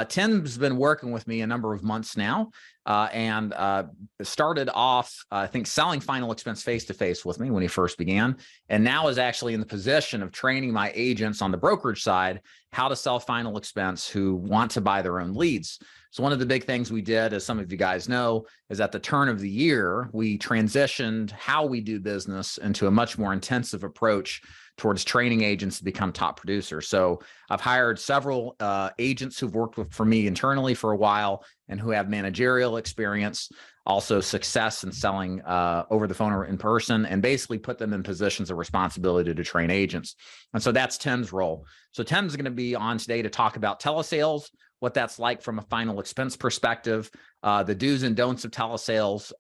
Tim's been working with me a number of months now, and started off, I think, selling final expense face-to-face with me when he first began, and now is actually in the position of training my agents on the brokerage side how to sell final expense who want to buy their own leads. So one of the big things we did, as some of you guys know, is at the turn of the year, we transitioned how we do business into a much more intensive approach towards training agents to become top producers. So I've hired several agents who've worked for me internally for a while and who have managerial experience, also success in selling over the phone or in person, and basically put them in positions of responsibility to train agents. And so that's Tim's role. So Tim's going to be on today to talk about telesales, what that's like from a final expense perspective, the do's and don'ts of telesales,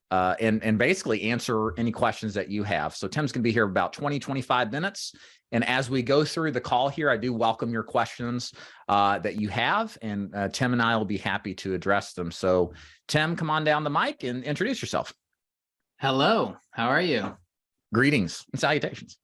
and basically answer any questions that you have. So Tim's going to be here about 20, 25 minutes. And as we go through the call here, I do welcome your questions that you have, and Tim and I will be happy to address them. So Tim, come on down the mic and introduce yourself. Hello, how are you? Greetings and salutations.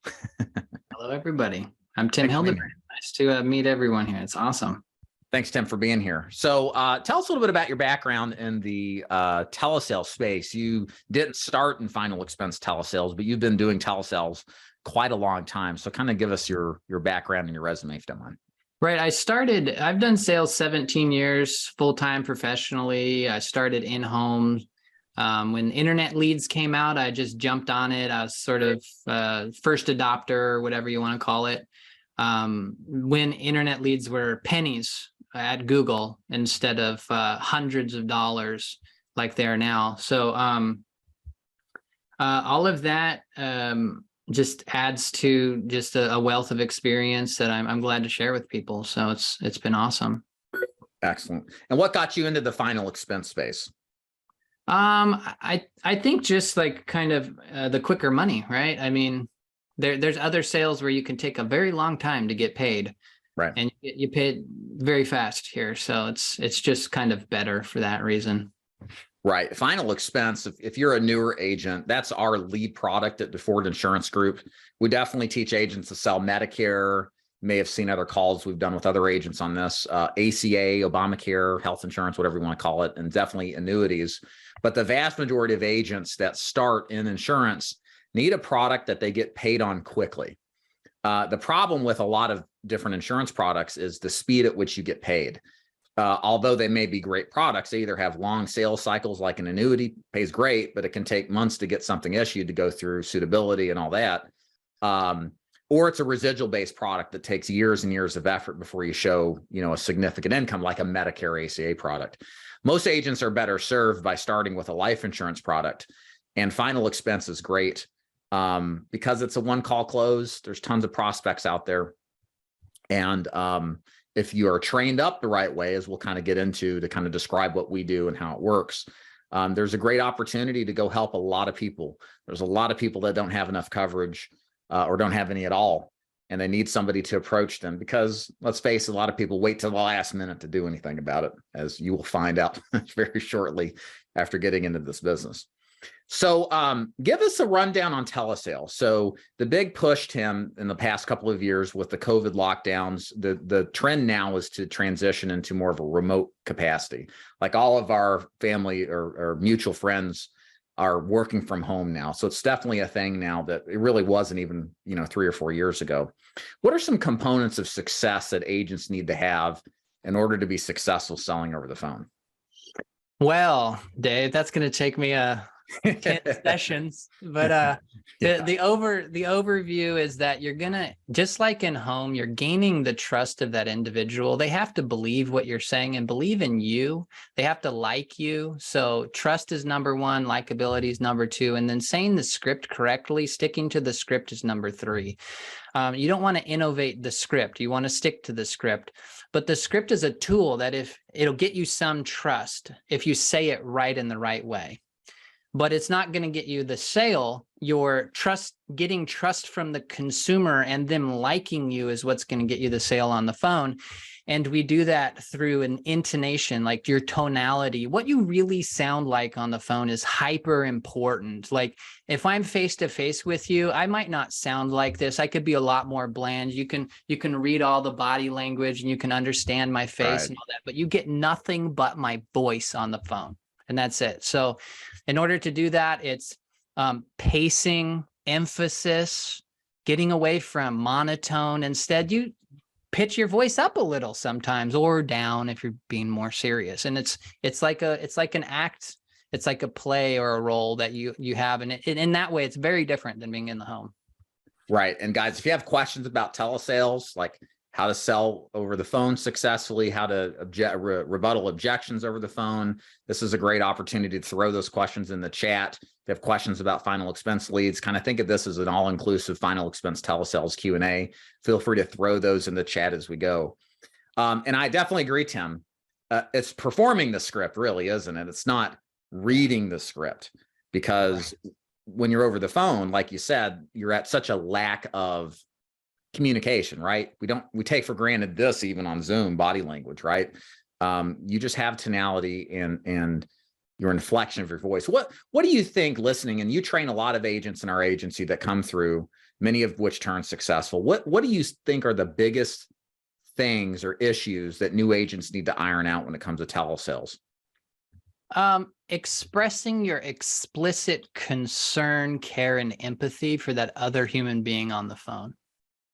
Hello, everybody. I'm Tim Hildebrand. Nice to meet everyone here. It's awesome. Thanks, Tim, for being here. So tell us a little bit about your background in the telesales space. You didn't start in final expense telesales, but you've been doing telesales quite a long time. So kind of give us your background and your resume, if you don't mind. Right. I've done sales 17 years, full-time professionally. I started in-home. When internet leads came out, I just jumped on it. I was sort of first adopter, whatever you want to call it. When internet leads were pennies at Google instead of hundreds of dollars like they are now. So all of that just adds to just a wealth of experience that I'm glad to share with people. So it's been awesome. Excellent. And what got you into the final expense space? I think just like kind of the quicker money, right? I mean, there's other sales where you can take a very long time to get paid, right? And you pay it very fast here. So it's just kind of better for that reason. Right. Final expense, if you're a newer agent, that's our lead product at DeFord Insurance Group. We definitely teach agents to sell Medicare. You may have seen other calls we've done with other agents on this, ACA, Obamacare, health insurance, whatever you want to call it, and definitely annuities. But the vast majority of agents that start in insurance need a product that they get paid on quickly. The problem with a lot of different insurance products is the speed at which you get paid. Although they may be great products, they either have long sales cycles, like an annuity pays great, but it can take months to get something issued to go through suitability and all that. Or it's a residual-based product that takes years and years of effort before you show, a significant income, like a Medicare ACA product. Most agents are better served by starting with a life insurance product, and final expense is great. Because it's a one-call close, there's tons of prospects out there. And if you are trained up the right way, as we'll kind of get into to kind of describe what we do and how it works, there's a great opportunity to go help a lot of people. There's a lot of people that don't have enough coverage or don't have any at all, and they need somebody to approach them because, let's face it, a lot of people wait till the last minute to do anything about it, as you will find out very shortly after getting into this business. So give us a rundown on telesales. So the big push, Tim, in the past couple of years with the COVID lockdowns, the trend now is to transition into more of a remote capacity. Like all of our family or mutual friends are working from home now. So it's definitely a thing now that it really wasn't even, 3 or 4 years ago. What are some components of success that agents need to have in order to be successful selling over the phone? Well, Dave, that's going to take me 10 sessions, but the overview is that you're gonna, just like in home, you're gaining the trust of that individual. They have to believe what you're saying and believe in you. They have to like you. So trust is number one, likability is number two, and then saying the script correctly, sticking to the script is number three. You don't want to innovate the script. You want to stick to the script. But the script is a tool that if it'll get you some trust if you say it right in the right way. But it's not going to get you the sale. Your trust, getting trust from the consumer and them liking you is what's going to get you the sale on the phone. And we do that through an intonation, like your tonality. What you really sound like on the phone is hyper important. Like if I'm face to face with you, I might not sound like this. I could be a lot more bland. You can read all the body language and you can understand my face and all that, but you get nothing but my voice on the phone. And that's it. So in order to do that, it's pacing, emphasis, getting away from monotone. Instead, you pitch your voice up a little sometimes, or down if you're being more serious. And it's like an act, it's like a play or a role that you have. And in that way, it's very different than being in the home. Right. And guys, if you have questions about telesales, like how to sell over the phone successfully, how to rebuttal objections over the phone, this is a great opportunity to throw those questions in the chat. If you have questions about final expense leads, kind of think of this as an all-inclusive final expense telesales Q&A. Feel free to throw those in the chat as we go. And I definitely agree, Tim. It's performing the script, really, isn't it? It's not reading the script, because when you're over the phone, like you said, you're at such a lack of communication, right? We take for granted this even on Zoom, body language, right? You just have tonality and your inflection of your voice. What do you think, listening, and you train a lot of agents in our agency that come through, many of which turn successful. What do you think are the biggest things or issues that new agents need to iron out when it comes to telesales? Expressing your explicit concern, care, and empathy for that other human being on the phone,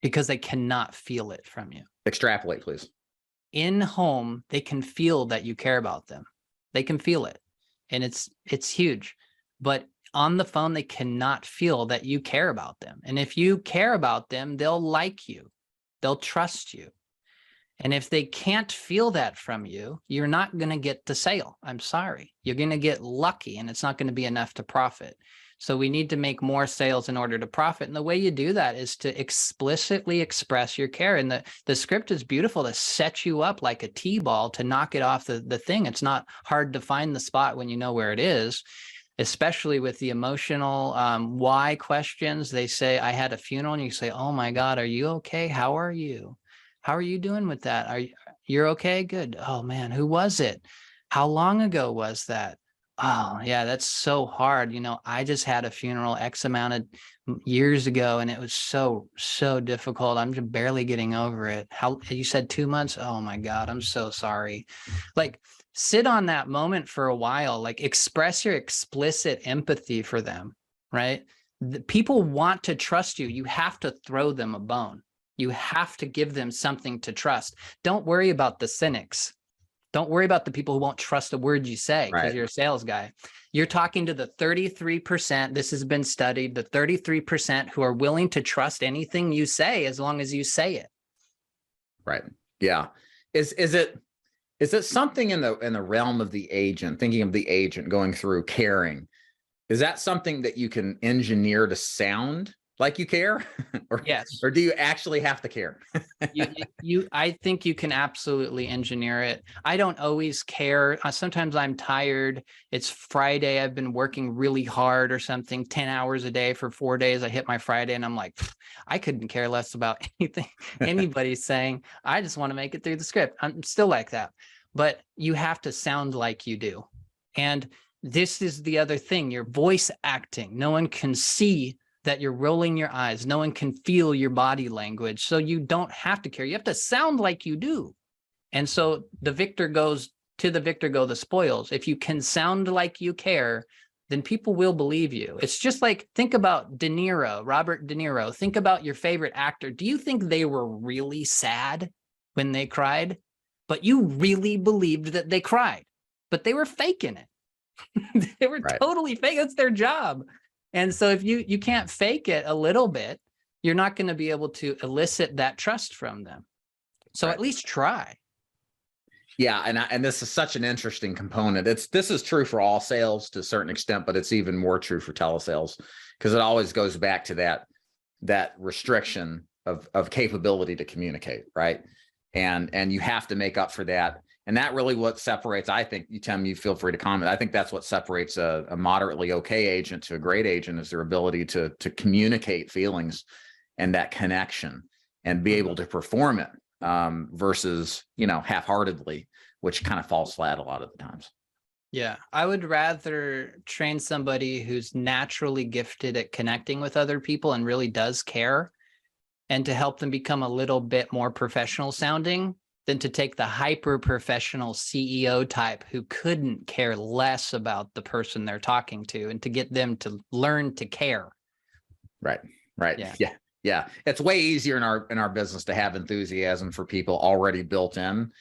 because they cannot feel it from you. Extrapolate, please. In home, they can feel that you care about them. They can feel it. And it's huge. But on the phone, they cannot feel that you care about them. And if you care about them, they'll like you. They'll trust you. And if they can't feel that from you, you're not going to get the sale. I'm sorry. You're going to get lucky, and it's not going to be enough to profit. So we need to make more sales in order to profit. And the way you do that is to explicitly express your care. And the script is beautiful to set you up like a T-ball to knock it off the thing. It's not hard to find the spot when you know where it is, especially with the emotional why questions. They say, I had a funeral, and you say, oh my God, are you okay? How are you? How are you doing with that? You're okay? Good. Oh man, who was it? How long ago was that? Oh yeah, that's so hard. You know, I just had a funeral X amount of years ago, and it was so difficult. I'm just barely getting over it. How, you said 2 months? Oh my God, I'm so sorry. Like, sit on that moment for a while, like express your explicit empathy for them, right? The people want to trust you. You have to throw them a bone. You have to give them something to trust. Don't worry about the cynics. Don't worry about the people who won't trust a word you say because you're a sales guy. You're talking to the 33%, this has been studied, the 33% who are willing to trust anything you say as long as you say it. Right. Yeah. Is it something in the realm of the agent, thinking of the agent going through caring? Is that something that you can engineer to sound like you care? Or, yes. Or do you actually have to care? I think you can absolutely engineer it. I don't always care. Sometimes I'm tired. It's Friday. I've been working really hard or something, 10 hours a day for 4 days. I hit my Friday and I'm like, I couldn't care less about anything anybody's saying. I just want to make it through the script. I'm still like that. But you have to sound like you do. And this is the other thing, your voice acting. No one can see that you're rolling your eyes. No one can feel your body language. So you don't have to care. You have to sound like you do. And so the victor goes, to the victor go the spoils. If you can sound like you care, then people will believe you. It's just like, think about De Niro, Robert De Niro. Think about your favorite actor. Do you think they were really sad when they cried? But you really believed that they cried, but they were faking it. They were totally fake. That's their job. And so if you can't fake it a little bit, you're not going to be able to elicit that trust from them. So at least try. Yeah, and this is such an interesting component. This is true for all sales to a certain extent, but it's even more true for telesales, because it always goes back to that restriction of capability to communicate, right? And you have to make up for that. And that really what separates, I think, Tim, you feel free to comment. I think that's what separates a moderately okay agent to a great agent, is their ability to communicate feelings and that connection and be able to perform it versus, half-heartedly, which kind of falls flat a lot of the times. Yeah, I would rather train somebody who's naturally gifted at connecting with other people and really does care, and to help them become a little bit more professional sounding, than to take the hyper professional CEO type who couldn't care less about the person they're talking to, and to get them to learn to care. Right. Yeah. It's way easier in our business to have enthusiasm for people already built in.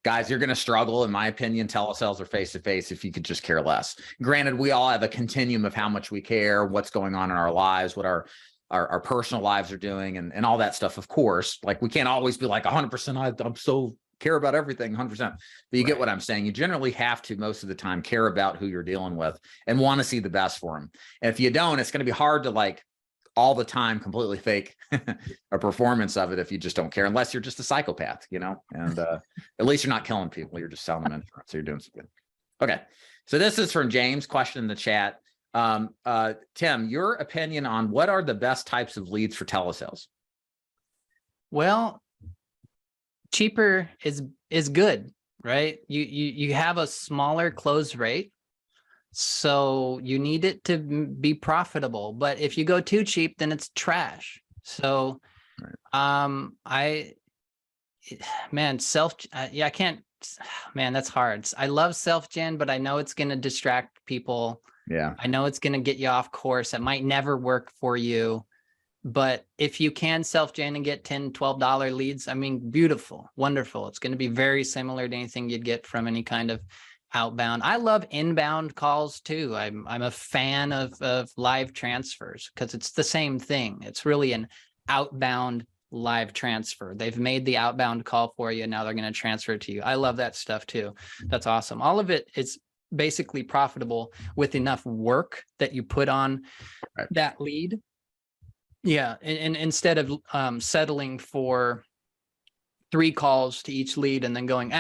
Guys, you're going to struggle, in my opinion, telesales or face-to-face, if you could just care less. Granted, we all have a continuum of how much we care, what's going on in our lives, what our personal lives are doing, and all that stuff. Of course, like, we can't always be like 100%. I'm so care about everything 100%. But you get what I'm saying. You generally have to, most of the time, care about who you're dealing with and want to see the best for them. And if you don't, it's going to be hard to, like, all the time completely fake a performance of it if you just don't care, unless you're just a psychopath, and at least you're not killing people. You're just selling them insurance, so you're doing some good. Okay. So this is from James, question in the chat. Tim, your opinion on what are the best types of leads for telesales? Well, cheaper is good, right? You have a smaller close rate, so you need it to be profitable. But if you go too cheap, then it's trash. So, I can't, man, that's hard. I love self-gen, but I know it's going to distract people. Yeah. I know it's going to get you off course. It might never work for you. But if you can self-gen and get $10, $12 leads, I mean, beautiful, wonderful. It's going to be very similar to anything you'd get from any kind of outbound. I love inbound calls too. I'm a fan of live transfers, because it's the same thing. It's really an outbound live transfer. They've made the outbound call for you, and now they're going to transfer it to you. I love that stuff too. That's awesome. All of it is basically profitable with enough work that you put on that lead. Yeah. And instead of settling for 3 calls to each lead and then going,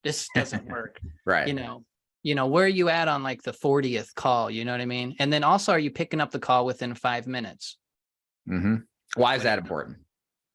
this doesn't work. Right. Where are you at on like the 40th call? You know what I mean? And then also, are you picking up the call within 5 minutes? Mm-hmm. Why is that important?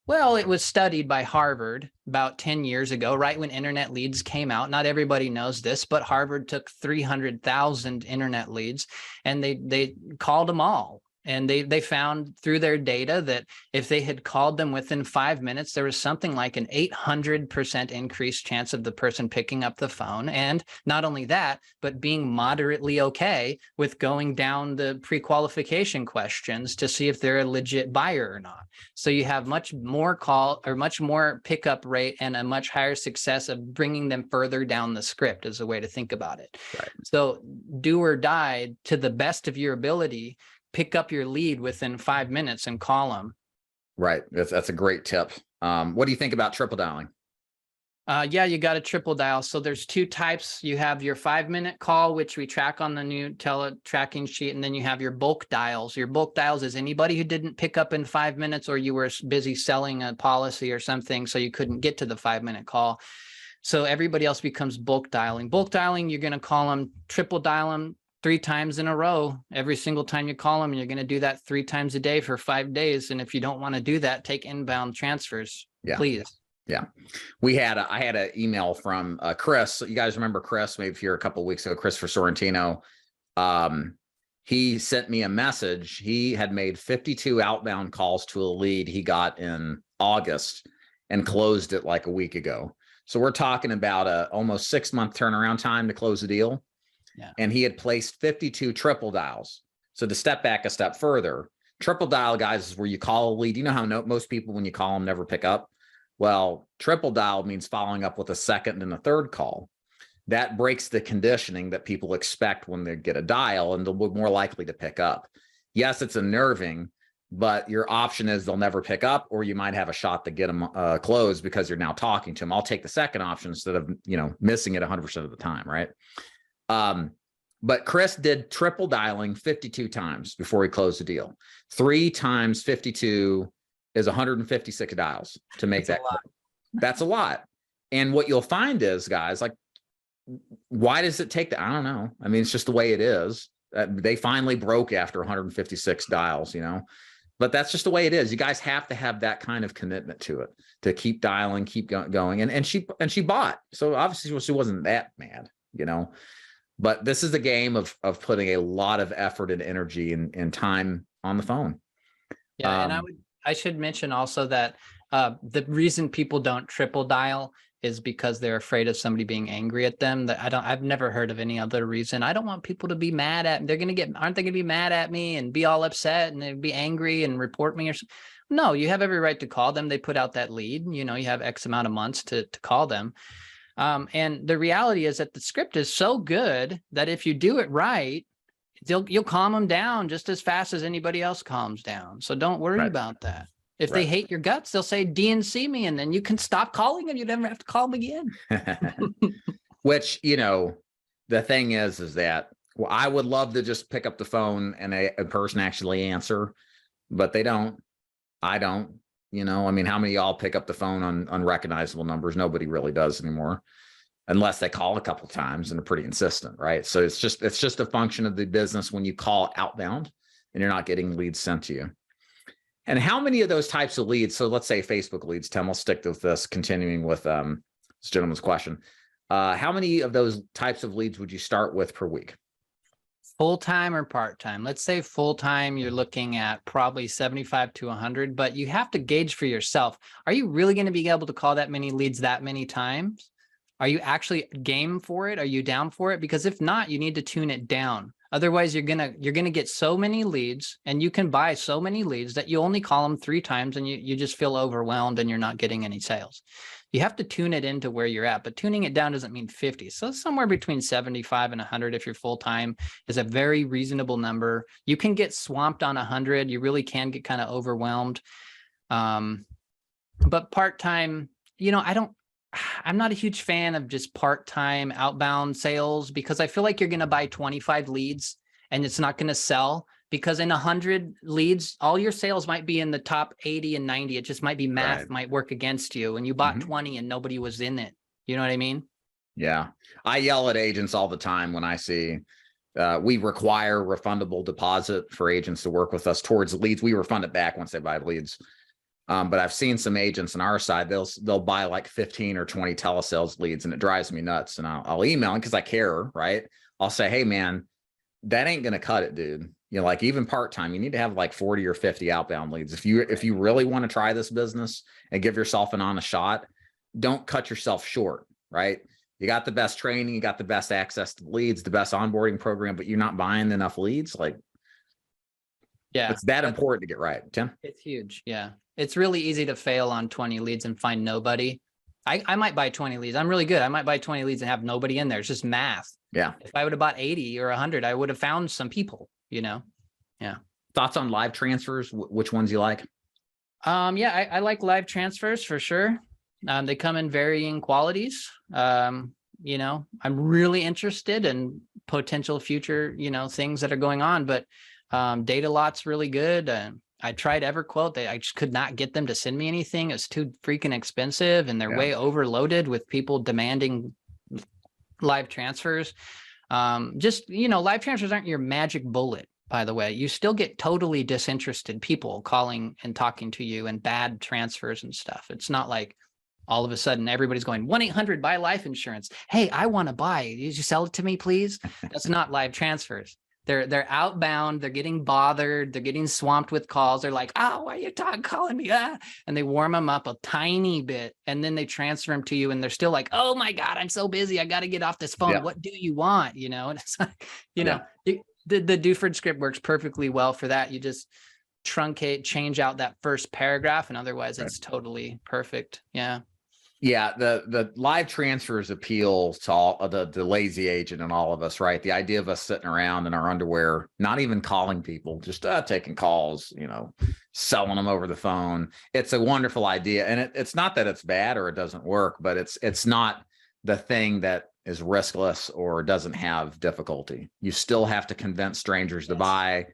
Well, it was studied by Harvard about 10 years ago, right when internet leads came out. Not everybody knows this, but Harvard took 300,000 internet leads and they called them all. And they found through their data that if they had called them within 5 minutes, there was something like an 800% increased chance of the person picking up the phone. And not only that, but being moderately okay with going down the pre-qualification questions to see if they're a legit buyer or not. So you have much more pickup rate and a much higher success of bringing them further down the script, is a way to think about it. Right. So do or die, to the best of your ability, pick up your lead within 5 minutes and call them. Right. That's a great tip. What do you think about triple dialing? Yeah, you got to triple dial. So there's 2 types. You have your 5-minute call, which we track on the new tracking sheet. And then you have your bulk dials. Your bulk dials is anybody who didn't pick up in 5 minutes, or you were busy selling a policy or something, so you couldn't get to the 5-minute call. So everybody else becomes bulk dialing. Bulk dialing, you're going to call them, triple dial them 3 times in a row. Every single time you call them, you're going to do that 3 times a day for 5 days. And if you don't want to do that, take inbound transfers, please. Yeah. I had an email from Chris. You guys remember Chris, maybe here a couple of weeks ago, Christopher Sorrentino. He sent me a message. He had made 52 outbound calls to a lead he got in August and closed it like a week ago. So we're talking about a almost 6-month turnaround time to close the deal. Yeah. And he had placed 52 triple dials. So to step back a step further, triple dial, guys, is where you call a lead. You know how most people, when you call them, never pick up? Well, triple dial means following up with a second and a third call. That breaks the conditioning that people expect when they get a dial, and they'll be more likely to pick up. Yes, it's unnerving, but your option is they'll never pick up, or you might have a shot to get them closed because you're now talking to them. I'll take the second option instead of, missing it 100% of the time, right? But Chris did triple dialing 52 times before he closed the deal. 3 times 52 is 156 dials to make that. That's a lot. And what you'll find is, guys, like, why does it take that? I don't know. I mean, it's just the way it is. They finally broke after 156 dials, but that's just the way it is. You guys have to have that kind of commitment to it, to keep dialing, keep going. And she bought. So obviously she wasn't that mad, you know, but this is a game of putting a lot of effort and energy and time on the phone. Yeah. And I should mention also that the reason people don't triple dial is because they're afraid of somebody being angry at them. That I've never heard of any other reason. I don't want people to be mad at me. Aren't they gonna be mad at me and be all upset and they'd be angry and report me or something? No, you have every right to call them. They put out that lead, you know, you have X amount of months to call them. And the reality is that the script is so good that if you do it right, you'll calm them down just as fast as anybody else calms down. So don't worry about that. If they hate your guts, they'll say DNC me, and then you can stop calling them. You never have to call them again. Which, you know, the thing is that, well, I would love to just pick up the phone and a person actually answer, but they don't. I don't. You know, I mean, how many of y'all pick up the phone on unrecognizable numbers? Nobody really does anymore, unless they call a couple of times and are pretty insistent, right? So it's just a function of the business when you call outbound and you're not getting leads sent to you. And how many of those types of leads, so let's say Facebook leads, Tim, we'll stick with this, continuing with this gentleman's question. How many of those types of leads would you start with per week? Full-time or part-time? Let's say full-time, you're looking at probably 75 to 100, but you have to gauge for yourself. Are you really going to be able to call that many leads that many times? Are you actually game for it? Are you down for it? Because if not, you need to tune it down. Otherwise, you're gonna get so many leads, and you can buy so many leads that you only call them 3 times, and you just feel overwhelmed, and you're not getting any sales. You have to tune it into where you're at, but tuning it down doesn't mean 50. So somewhere between 75 and 100, if you're full time, is a very reasonable number. You can get swamped on 100. You really can get kind of overwhelmed. But part time, you know, I'm not a huge fan of just part-time outbound sales, because I feel like you're going to buy 25 leads and it's not going to sell, because in 100 leads, all your sales might be in the top 80 and 90. It just might be math might work against you, and you bought 20 and nobody was in it. You know what I mean? Yeah. I yell at agents all the time when I see we require refundable deposit for agents to work with us towards leads. We refund it back once they buy leads. But I've seen some agents on our side, they'll buy like 15 or 20 telesales leads, and it drives me nuts. And I'll email them because I care, right? I'll say, hey man, that ain't going to cut it, dude. You know, like even part-time, you need to have like 40 or 50 outbound leads. If you really want to try this business and give yourself an honest shot, don't cut yourself short, right? You got the best training, you got the best access to leads, the best onboarding program, but you're not buying enough leads. Like, yeah, it's that important to get right, Tim. It's huge. Yeah. It's really easy to fail on 20 leads and find nobody. I might buy 20 leads. I'm really good. I might buy 20 leads and have nobody in there. It's just math. Yeah. If I would have bought 80 or 100, I would have found some people, you know? Yeah. Thoughts on live transfers? Which ones you like? Yeah, I like live transfers for sure. They come in varying qualities. You know, I'm really interested in potential future, you know, things that are going on, but data lot's really good. I tried EverQuote. I just could not get them to send me anything. It's too freaking expensive, and they're way overloaded with people demanding live transfers. Just, you know, live transfers aren't your magic bullet, by the way. You still get totally disinterested people calling and talking to you, and bad transfers and stuff. It's not like all of a sudden everybody's going 1-800 buy life insurance. Hey, I want to buy. Did you sell it to me, please? That's not live transfers. They're outbound. They're getting bothered. They're getting swamped with calls. They're like, oh, why are you calling me? Ah. And they warm them up a tiny bit, and then they transfer them to you, and they're still like, oh my God, I'm so busy. I got to get off this phone. Yeah. What do you want? You know, and it's like, you know, the Duford script works perfectly well for that. You just truncate, change out that first paragraph, and otherwise it's totally perfect. Yeah. Yeah, the live transfers appeal to all the lazy agent and all of us, right? The idea of us sitting around in our underwear, not even calling people, just taking calls, you know, selling them over the phone. It's a wonderful idea, and it's not that it's bad or it doesn't work, but it's not the thing that is riskless or doesn't have difficulty. You still have to convince strangers to buy.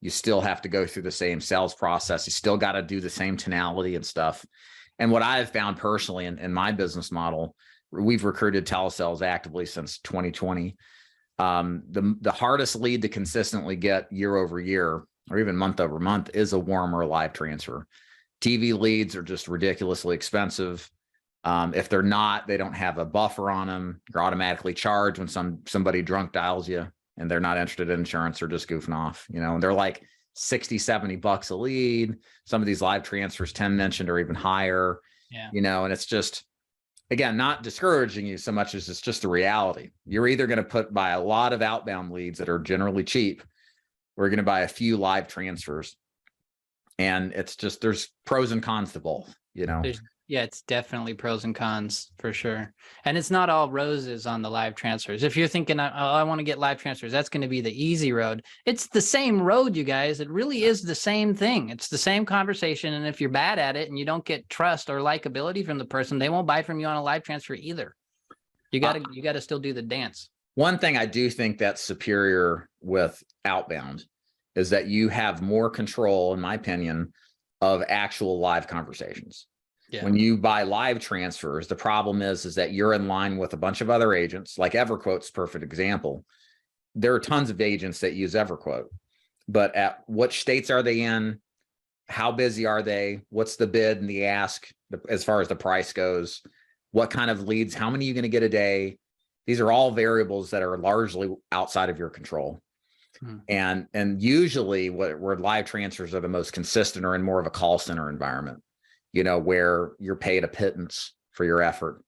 You still have to go through the same sales process. You still got to do the same tonality and stuff. And what I've found personally in my business model, we've recruited telesales actively since 2020. The hardest lead to consistently get year over year or even month over month is a warm or live transfer. TV leads are just ridiculously expensive. If they're not, they don't have a buffer on them. You're automatically charged when somebody drunk dials you and they're not interested in insurance or just goofing off, and they're like 60, 70 bucks a lead. Some of these live transfers, 10 mentioned, or even higher, and it's just, again, not discouraging you so much as it's just a reality. You're either going to buy a lot of outbound leads that are generally cheap, or you're going to buy a few live transfers. And it's just, there's pros and cons to both, Yeah, it's definitely pros and cons for sure. And it's not all roses on the live transfers. If you're thinking, oh, I want to get live transfers, that's going to be the easy road. It's the same road, you guys. It really is the same thing. It's the same conversation. And if you're bad at it and you don't get trust or likability from the person, they won't buy from you on a live transfer either. You gotta still do the dance. One thing I do think that's superior with outbound is that you have more control, in my opinion, of actual live conversations. Yeah. When you buy live transfers, the problem is that you're in line with a bunch of other agents, like EverQuote's a perfect example. There are tons of agents that use EverQuote, but at what states are they in? How busy are they? What's the bid and the ask as far as the price goes? What kind of leads? How many are you going to get a day? These are all variables that are largely outside of your control. And usually where live transfers are the most consistent or in more of a call center environment, where you're paid a pittance for your effort.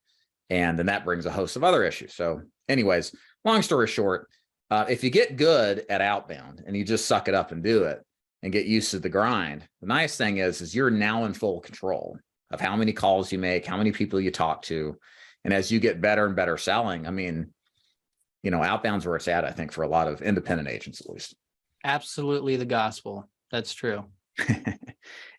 And then that brings a host of other issues. So anyways, long story short, if you get good at outbound and you just suck it up and do it and get used to the grind, the nice thing is you're now in full control of how many calls you make, how many people you talk to. And as you get better and better selling, I mean, outbound's where it's at, I think, for a lot of independent agents, at least. Absolutely the gospel. That's true.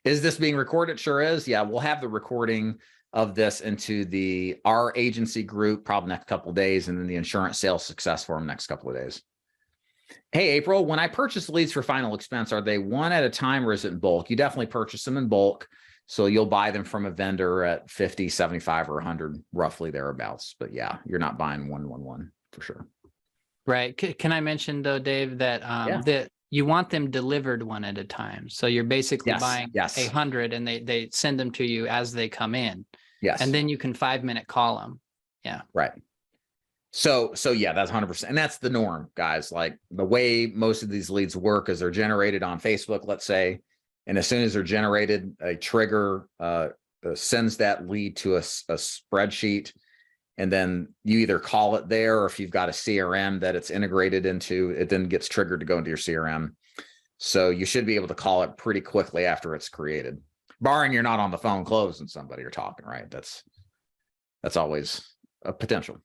Is this being recorded? Sure is. Yeah, we'll have the recording of this into our agency group probably next couple of days, and then the insurance sales success forum next couple of days. Hey, April, when I purchase leads for final expense, are they one at a time or is it in bulk? You definitely purchase them in bulk. So you'll buy them from a vendor at 50, 75, or 100, roughly thereabouts. But yeah, you're not buying one for sure. Right. Can I mention though, Dave, that that you want them delivered one at a time. So you're basically buying 100 and they send them to you as they come in. Yes. And then you can 5-minute call them. Yeah. Right. So yeah, that's 100%. And that's the norm, guys. Like the way most of these leads work is they're generated on Facebook, let's say. And as soon as they're generated, a trigger sends that lead to a spreadsheet. And then you either call it there, or if you've got a CRM that it's integrated into, it then gets triggered to go into your CRM. So you should be able to call it pretty quickly after it's created, barring you're not on the phone closing somebody or talking, right? That's always a potential.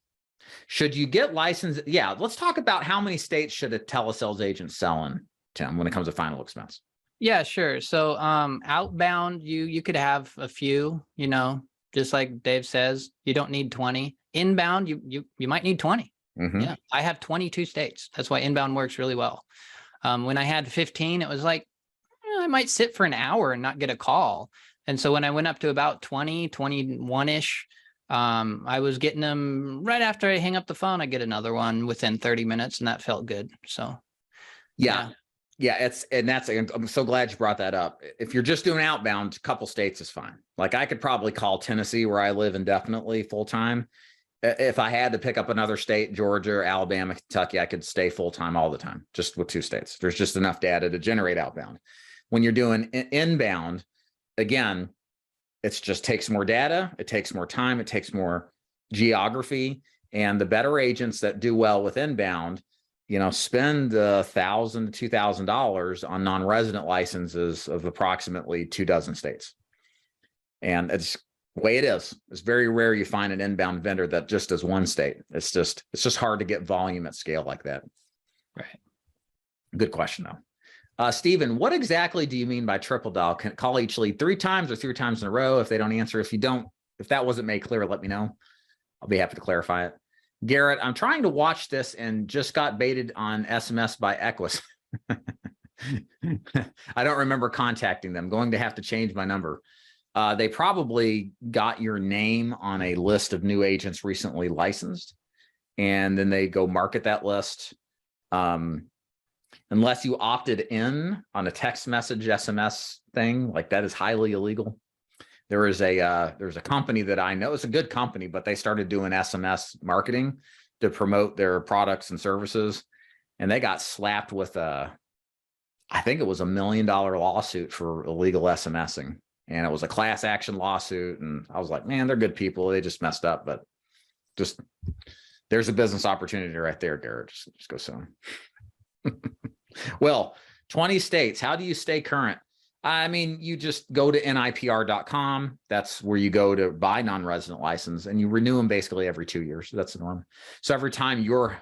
Should you get licensed? Yeah, let's talk about how many states should a telesales agent sell in, Tim, when it comes to final expense. Yeah, sure. So outbound, you could have a few, just like Dave says, you don't need 20. Inbound, you might need 20. Mm-hmm. Yeah, I have 22 states. That's why inbound works really well. When I had 15, it was like, I might sit for an hour and not get a call. And so when I went up to about 20, 21-ish, I was getting them right after I hang up the phone. I get another one within 30 minutes, and that felt good. So yeah. I'm so glad you brought that up. If you're just doing outbound, a couple states is fine. Like I could probably call Tennessee, where I live, indefinitely full time. If I had to pick up another state, Georgia, Alabama, Kentucky, I could stay full time all the time, just with 2 states. There's just enough data to generate outbound. When you're doing inbound, again, it just takes more data. It takes more time. It takes more geography. And the better agents that do well with inbound, spend $1,000 to $2,000 on non-resident licenses of approximately 24 states. And it's the way it is. It's very rare you find an inbound vendor that just does 1 state. It's just hard to get volume at scale like that. Right. Good question though. Stephen, what exactly do you mean by triple dial? Can call each lead 3 times or 3 times in a row if they don't answer? If that wasn't made clear, let me know. I'll be happy to clarify it. Garrett, I'm trying to watch this and just got baited on SMS by Equus. I don't remember contacting them. Going to have to change my number. They probably got your name on a list of new agents recently licensed, and then they go market that list. unless you opted in on a text message SMS thing, like that is highly illegal. There's a company that I know, it's a good company, but they started doing SMS marketing to promote their products and services. And they got slapped with I think it was $1 million lawsuit for illegal SMSing. And it was a class action lawsuit. And I was like, man, they're good people. They just messed up, but just, there's a business opportunity right there, Garrett. Just go sue them. Well, 20 states. How do you stay current? I mean, you just go to NIPR.com. That's where you go to buy non-resident license, and you renew them basically every 2 years. That's the norm. So every time your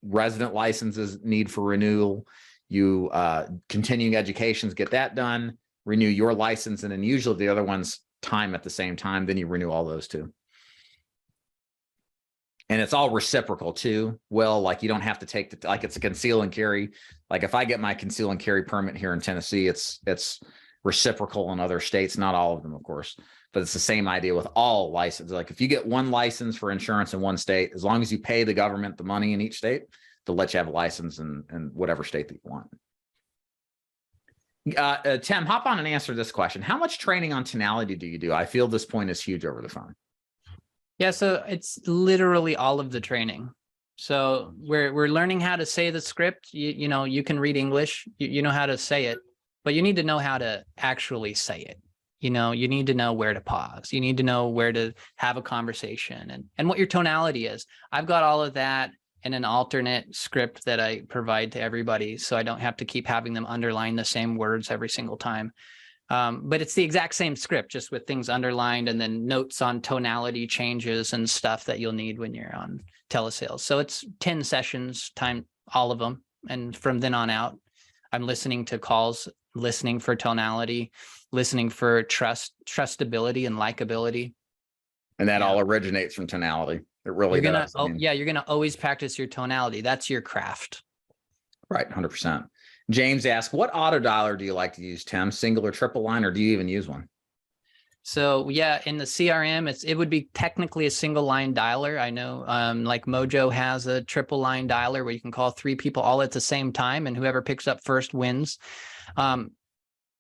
resident licenses need for renewal, you continuing educations get that done, renew your license, and then usually the other ones time at the same time. Then you renew all those too. And it's all reciprocal too. Well, like you don't have to take like it's a conceal and carry. Like if I get my conceal and carry permit here in Tennessee, it's reciprocal in other states, not all of them, of course, but it's the same idea with all licenses. Like if you get one license for insurance in one state, as long as you pay the government the money in each state, they'll let you have a license in whatever state that you want. Tim, hop on and answer this question. How much training on tonality do you do? I feel this point is huge over the phone. Yeah, so it's literally all of the training. So we're learning how to say the script. You know, you can read English, you know how to say it, but you need to know how to actually say it. You know, you need to know where to pause. You need to know where to have a conversation and what your tonality is. I've got all of that in an alternate script that I provide to everybody, so I don't have to keep having them underline the same words every single time. But it's the exact same script, just with things underlined and then notes on tonality changes and stuff that you'll need when you're on telesales. So it's 10 sessions, time, all of them. And from then on out, I'm listening to calls, listening for tonality, listening for trustability and likability. And that all originates from tonality. It really does. Yeah, you're going to always practice your tonality. That's your craft. Right, 100%. James asked, what auto dialer do you like to use, Tim? Single or triple line, or do you even use one? So yeah, in the CRM, it would be technically a single line dialer. I know like Mojo has a triple line dialer where you can call 3 people all at the same time, and whoever picks up first wins.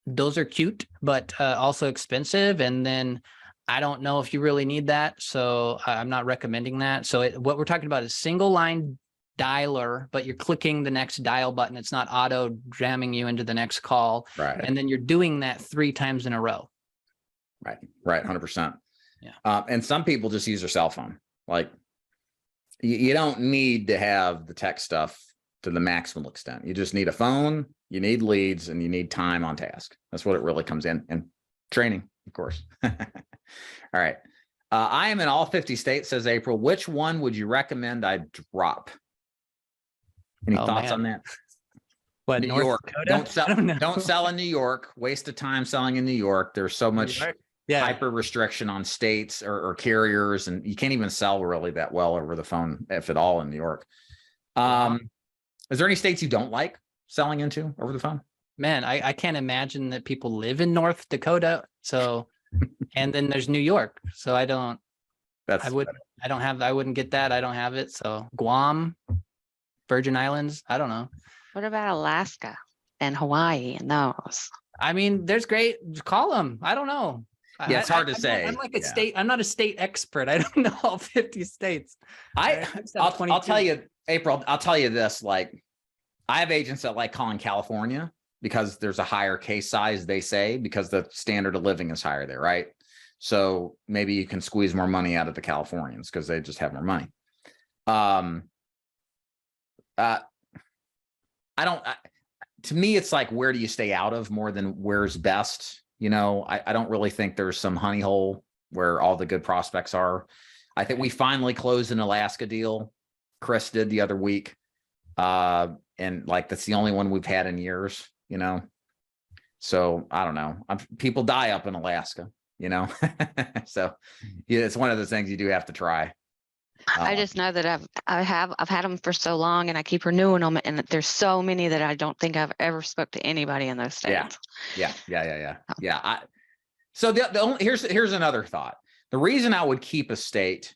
Those are cute, but also expensive. And then I don't know if you really need that. So I'm not recommending that. So what we're talking about is single line dialer, but you're clicking the next dial button. It's not auto jamming you into the next call. Right. And then you're doing that 3 times in a row. Right. 100%. Yeah. And some people just use their cell phone. Like you don't need to have the tech stuff to the maximal extent. You just need a phone, you need leads, and you need time on task. That's what it really comes in, and training, of course. All right. I am in all 50 states, says April. Which one would you recommend I drop? Any thoughts on that? What, New North York? Dakota? Don't sell in New York. Waste of time selling in New York. There's so much hyper restriction on states or carriers, and you can't even sell really that well over the phone, if at all, in New York. Is there any states you don't like selling into over the phone? Man, I can't imagine that people live in North Dakota. So, and then there's New York. So I wouldn't get that. I don't have it. So Guam, Virgin Islands, I don't know. What about Alaska and Hawaii and those? I mean, there's great, call them. I don't know. Yeah, it's hard to say. I'm like a state. I'm not a state expert. I don't know all 50 states. I'll tell you, April, I'll tell you this, like I have agents that like calling California because there's a higher case size, they say, because the standard of living is higher there, right? So maybe you can squeeze more money out of the Californians because they just have more money. To me, it's like, where do you stay out of more than where's best? You know, I don't really think there's some honey hole where all the good prospects are. I think we finally closed an Alaska deal. Chris did the other week. And like, that's the only one we've had in years, you know? So I don't know. People die up in Alaska, you know? So yeah, it's one of those things you do have to try. I just know that I've had them for so long, and I keep renewing them, and there's so many that I don't think I've ever spoke to anybody in those states. Yeah. So here's another thought. The reason I would keep a state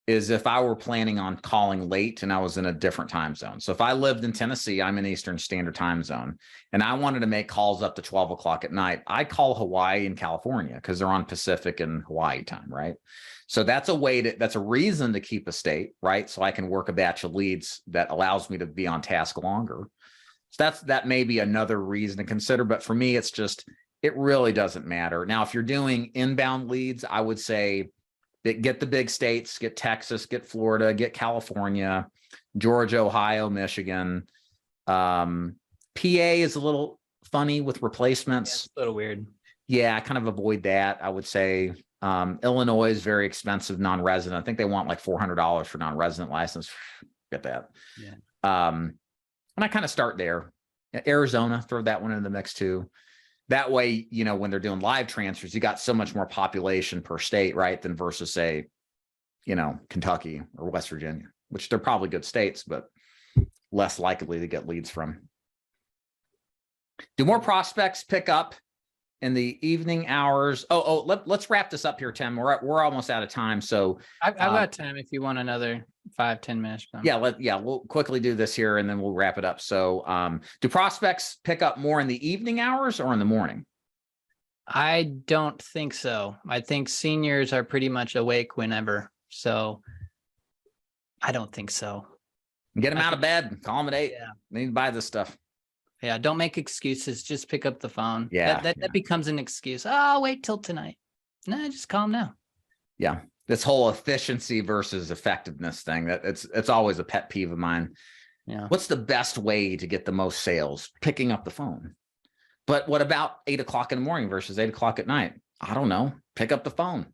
is if I were planning on calling late and I was in a different time zone. So if I lived in Tennessee, I'm in Eastern Standard Time Zone, and I wanted to make calls up to 12 o'clock at night, I call Hawaii and California because they're on Pacific and Hawaii time, right? So that's a reason to keep a state, right? So I can work a batch of leads that allows me to be on task longer. So that may be another reason to consider. But for me, it's just, it really doesn't matter. Now, if you're doing inbound leads, I would say get the big states, get Texas, get Florida, get California, Georgia, Ohio, Michigan. PA is a little funny with replacements. Yeah, it's a little weird. Yeah, kind of avoid that. I would say Illinois is very expensive non-resident. I think they want like $400 for non-resident license. Get that. Yeah. And I kind of start there. Arizona, throw that one in the mix too. That way, you know, when they're doing live transfers, you got so much more population per state, right? Than versus say, you know, Kentucky or West Virginia, which they're probably good states, but less likely to get leads from. Do more prospects pick up in the evening hours? Let's wrap this up here, Tim. We're almost out of time. So I've got time if you want another 5-10 minutes. We'll quickly do this here and then we'll wrap it up. So do prospects pick up more in the evening hours or in the morning? I don't think so. I think seniors are pretty much awake whenever. So I don't think so. Get them out of bed, call them at 8. Yeah. They need to buy this stuff. Yeah, don't make excuses. Just pick up the phone. Yeah, that becomes an excuse. Oh, I'll wait till tonight. No, just call them now. Yeah, this whole efficiency versus effectiveness thing, it's always a pet peeve of mine. Yeah. What's the best way to get the most sales? Picking up the phone. But what about 8 o'clock in the morning versus 8 o'clock at night? I don't know. Pick up the phone.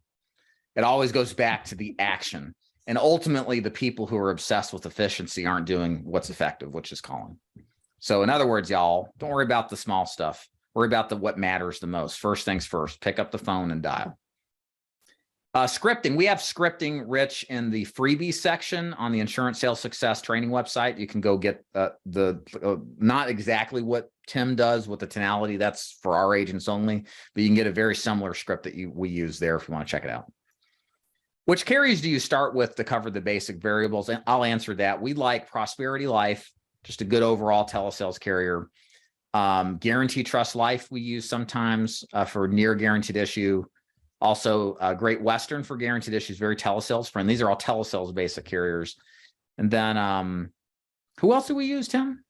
It always goes back to the action. And ultimately, the people who are obsessed with efficiency aren't doing what's effective, which is calling. So in other words, y'all, don't worry about the small stuff. Worry about what matters the most. First things first, pick up the phone and dial. Scripting. We have scripting, Rich, in the freebie section on the Insurance Sales Success training website. You can go get not exactly what Tim does with the tonality. That's for our agents only, but you can get a very similar script that we use there if you want to check it out. Which carriers do you start with to cover the basic variables? And I'll answer that. We like Prosperity Life, just a good overall telesales carrier. Guarantee Trust Life we use sometimes for near guaranteed issue. Also, Great Western for guaranteed issues, very telesales friendly. These are all telesales basic carriers. And then who else do we use, Tim?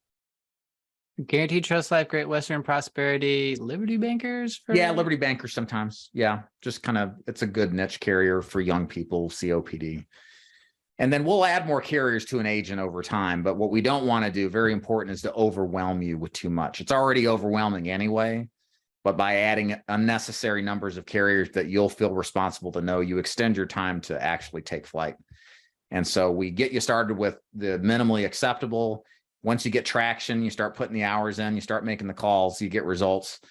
Guaranteed Trust Life, Great Western, Prosperity, Liberty Bankers. Yeah, Liberty Bankers sometimes. Yeah, just kind of, it's a good niche carrier for young people, COPD. And then we'll add more carriers to an agent over time. But what we don't want to do, very important, is to overwhelm you with too much. It's already overwhelming anyway. But by adding unnecessary numbers of carriers that you'll feel responsible to know, you extend your time to actually take flight. And so we get you started with the minimally acceptable. Once you get traction, you start putting the hours in, you start making the calls, you get results.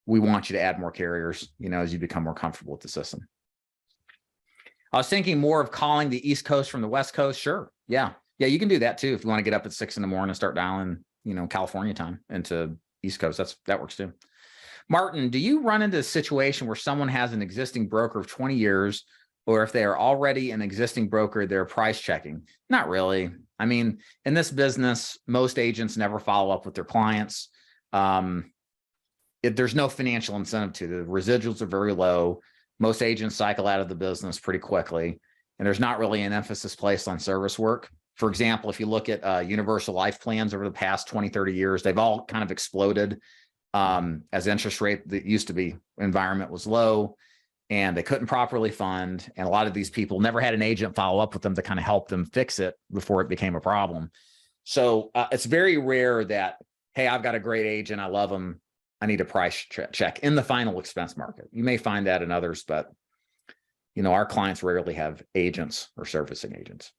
We want you to add more carriers, you know, as you become more comfortable with the system. I was thinking more of calling the East Coast from the West Coast. Sure. Yeah. Yeah, you can do that too. If you want to get up at 6 a.m. and start dialing, you know, California time into East Coast, that works too. Martin, do you run into a situation where someone has an existing broker of 20 years, or if they are already an existing broker, they're price checking? Not really. I mean, in this business, most agents never follow up with their clients. There's no financial incentive to. The residuals are very low. Most agents cycle out of the business pretty quickly, and there's not really an emphasis placed on service work. For example, if you look at universal life plans over the past 20, 30 years, they've all kind of exploded. As interest rate that used to be environment was low and they couldn't properly fund. And a lot of these people never had an agent follow up with them to kind of help them fix it before it became a problem. So it's very rare that, hey, I've got a great agent. I love them. I need a price check in the final expense market. You may find that in others, but you know, our clients rarely have agents or servicing agents.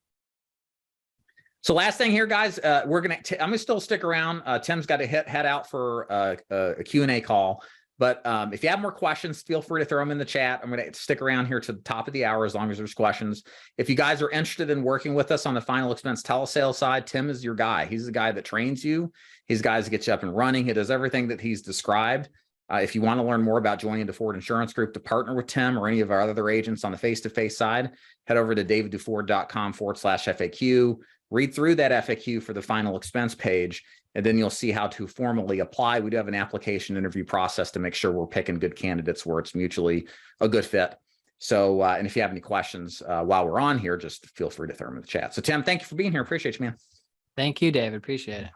So last thing here, guys, I'm gonna still stick around. Tim's got to head out for a Q&A call. But if you have more questions, feel free to throw them in the chat. I'm going to stick around here to the top of the hour as long as there's questions. If you guys are interested in working with us on the final expense telesales side, Tim is your guy. He's the guy that trains you. He's the guy that gets you up and running. He does everything that he's described. If you want to learn more about joining the Ford Insurance Group to partner with Tim or any of our other agents on the face-to-face side, head over to davidduford.com/FAQ, read through that FAQ for the final expense page, and then you'll see how to formally apply. We do have an application interview process to make sure we're picking good candidates where it's mutually a good fit. So, and if you have any questions while we're on here, just feel free to throw them in the chat. So Tim, thank you for being here. Appreciate you, man. Thank you, David. Appreciate it.